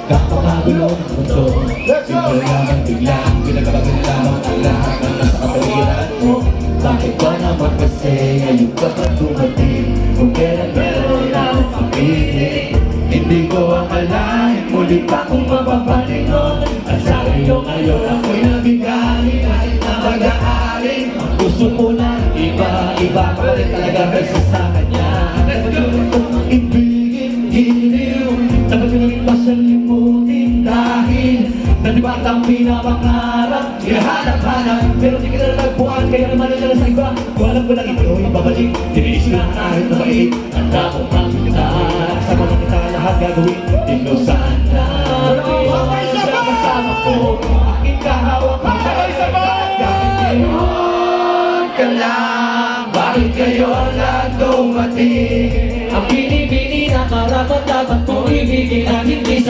Kapakagulo ng mundo, biglang pinagbago na lamang ang lahat ng nasa kapaligiran mo. Bakit ba naman kasi ngayon ka pa dumating? Kung kailan meron lang papiling, hindi ko akalain muli pa kung mapapalingon. At sa iyo ngayon ako'y nabigay kahit na mag-aaring. Gusto mo na iba ka pa rin talaga kaysa sa kanya. Kung ibigin, hiniw, dapat ko rin ba siyang limutin? Dahil nadibat ang pinapangarap, hinahanap-hanap, pero di ka na nagpuan, kaya naman na sa iba. Kung alam ko lang ito'y babalik, tiniis na kahit na mait. Handa kong makita, sama na kita lahat gagawin. Dito sana kasama ko, aking kahawak. Ka lang, bakit kayo lang dumating? Ang binibini na karapat dapat kong ibigin at hindi